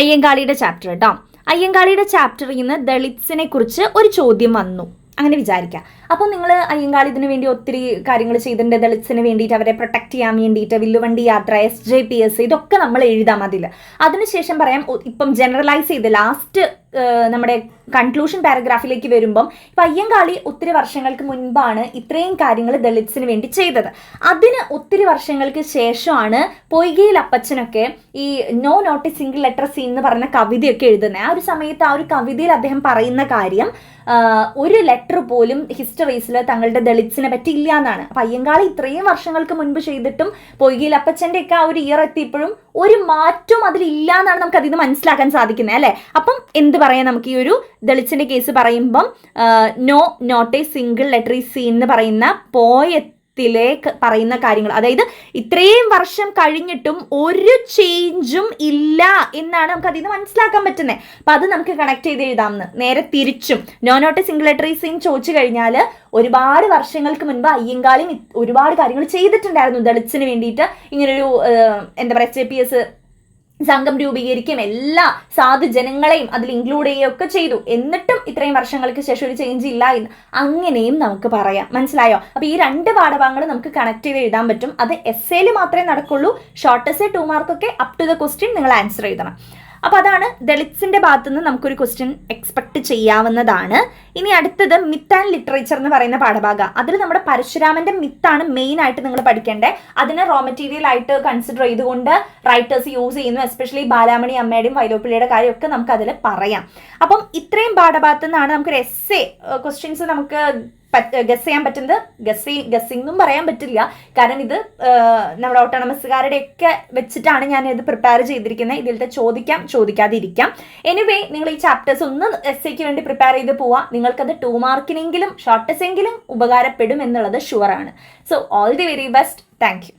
അയ്യങ്കാളിയുടെ ചാപ്റ്റർ കേട്ടോ. അയ്യങ്കാളിയുടെ ചാപ്റ്ററിൽ നിന്ന് ദളിത്സിനെ കുറിച്ച് ഒരു ചോദ്യം വന്നു അങ്ങനെ വിചാരിക്കാം. അപ്പോൾ നിങ്ങൾ അയ്യങ്കാളി ഇതിനു വേണ്ടി ഒത്തിരി കാര്യങ്ങൾ ചെയ്തിട്ടുണ്ട്. ദളിത്സിന് വേണ്ടിയിട്ട് അവരെ പ്രൊട്ടക്ട് ചെയ്യാൻ വേണ്ടിയിട്ട് വില്ലുവണ്ടി യാത്ര, SJPS ഇതൊക്കെ നമ്മൾ എഴുതാം അതിൽ. അതിനുശേഷം പറയാം, ഇപ്പം ജനറലൈസ് ചെയ്ത് ലാസ്റ്റ് നമ്മുടെ കൺക്ലൂഷൻ പാരഗ്രാഫിലേക്ക് വരുമ്പം ഇപ്പം അയ്യങ്കാളി ഒത്തിരി വർഷങ്ങൾക്ക് മുൻപാണ് ഇത്രയും കാര്യങ്ങൾ ദളിത്സിന് വേണ്ടി ചെയ്തത്. അതിന് ഒത്തിരി വർഷങ്ങൾക്ക് ശേഷമാണ് പൊയ്കയിൽ അപ്പച്ചനൊക്കെ ഈ no not a single letter seen എന്ന് പറയുന്ന കവിതയൊക്കെ എഴുതുന്നത്. ആ ഒരു സമയത്ത് ആ ഒരു കവിതയിൽ അദ്ദേഹം പറയുന്ന കാര്യം ഒരു ലെറ്റർ പോലും ഹിസ്റ്ററീസിൽ തങ്ങളുടെ ദളിത്സിനെ പറ്റി ഇല്ല എന്നാണ്. അപ്പം അയ്യങ്കാളി ഇത്രയും വർഷങ്ങൾക്ക് മുൻപ് ചെയ്തിട്ടും പൊയ്കയിൽ അപ്പച്ചൻ്റെ ഒക്കെ ആ ഒരു ഇയർ എത്തിയപ്പോഴും ഒരു മാറ്റവും അതിലില്ല എന്നാണ് നമുക്ക് അതിൽ നിന്ന് മനസ്സിലാക്കാൻ സാധിക്കുന്നത് അല്ലേ. അപ്പം എന്ത് പറയാം, നമുക്ക് ഈ ഒരു ദളിത്സിന്റെ കേസ് പറയുമ്പം no not a single letter seen എന്ന് പറയുന്ന പറയുന്ന കാര്യങ്ങൾ, അതായത് ഇത്രയും വർഷം കഴിഞ്ഞിട്ടും ഒരു ചേഞ്ചും ഇല്ല എന്നാണ് നമുക്ക് അതിൽ നിന്ന് മനസ്സിലാക്കാൻ പറ്റുന്നത്. അപ്പൊ അത് നമുക്ക് കണക്ട് ചെയ്ത് എഴുതാമെന്ന്. നേരെ തിരിച്ചും no not a single letter seen ചോദിച്ചു കഴിഞ്ഞാൽ ഒരുപാട് വർഷങ്ങൾക്ക് മുൻപ് അയ്യങ്കാളി ഒരുപാട് കാര്യങ്ങൾ ചെയ്തിട്ടുണ്ടായിരുന്നു ദളിത്സിന് വേണ്ടിയിട്ട്. ഇങ്ങനൊരു എന്താ പറയുക, SJPS സംഘം രൂപീകരിക്കുകയും എല്ലാ സാധു ജനങ്ങളെയും അതിൽ ഇൻക്ലൂഡ് ചെയ്യുകയൊക്കെ ചെയ്തു. എന്നിട്ടും ഇത്രയും വർഷങ്ങൾക്ക് ശേഷം ഒരു ചേഞ്ച് ഇല്ല എന്ന് അങ്ങനെയും നമുക്ക് പറയാം. മനസ്സിലായോ? അപ്പൊ ഈ രണ്ട് പാഠഭാഗങ്ങൾ നമുക്ക് കണക്ട് ചെയ്ത് എഴുതാൻ പറ്റും. അത് എസ്സേയിൽ മാത്രമേ നടക്കുള്ളൂ. ഷോർട്ട് എസ്സേ 2 മാർക്കൊക്കെ അപ് ടു ദ ക്വസ്റ്റ്യൻ നിങ്ങൾ ആൻസർ എഴുതണം. അപ്പൊ അതാണ് ദളിത്സിന്റെ ഭാഗത്തുനിന്ന് നമുക്കൊരു ക്വസ്റ്റ്യൻ എക്സ്പെക്ട് ചെയ്യാവുന്നതാണ്. ഇനി അടുത്തത് മിത്ത് ആൻഡ് ലിറ്ററേച്ചർ എന്ന് പറയുന്ന പാഠഭാഗം. അതിൽ നമ്മുടെ പരശുരാമന്റെ മിത്താണ് മെയിൻ ആയിട്ട് നിങ്ങൾ പഠിക്കേണ്ടത്. അതിനെ റോ മെറ്റീരിയൽ ആയിട്ട് കൺസിഡർ ചെയ്തുകൊണ്ട് റൈറ്റേഴ്സ് യൂസ് ചെയ്യുന്നു. എസ്പെഷ്യലി ബാലാമണി അമ്മയുടെയും വൈലോപ്പിള്ളിയുടെ കാര്യമൊക്കെ നമുക്ക് അതിൽ പറയാം. അപ്പം ഇത്രയും പാഠഭാഗത്തു നിന്നാണ് നമുക്കൊരു എസ്സേ ക്വസ്റ്റ്യൻസ് നമുക്ക് ഗസ് ചെയ്യാൻ പറ്റുന്നത്. ഗസ്സിംഗ് എന്നും പറയാൻ പറ്റില്ല, കാരണം ഇത് നമ്മുടെ ഓട്ടോണമസുകാരുടെ ഒക്കെ വെച്ചിട്ടാണ് ഞാൻ ഇത് പ്രിപ്പയർ ചെയ്തിരിക്കുന്നത്. ഇതിലത്തെ ചോദിക്കാം, ചോദിക്കാതിരിക്കാം. എനിവേ, നിങ്ങൾ ഈ ചാപ്റ്റേഴ്സ് ഒന്ന് എസ്സേക്ക് വേണ്ടി പ്രിപ്പയർ ചെയ്ത് പോവാം. നിങ്ങൾക്കത് 2 മാർക്കിനെങ്കിലും ഷോർട്ട് എസ്സെങ്കിലും ഉപകാരപ്പെടും എന്നുള്ളത് ഷുവറാണ്. So all the very best. Thank U.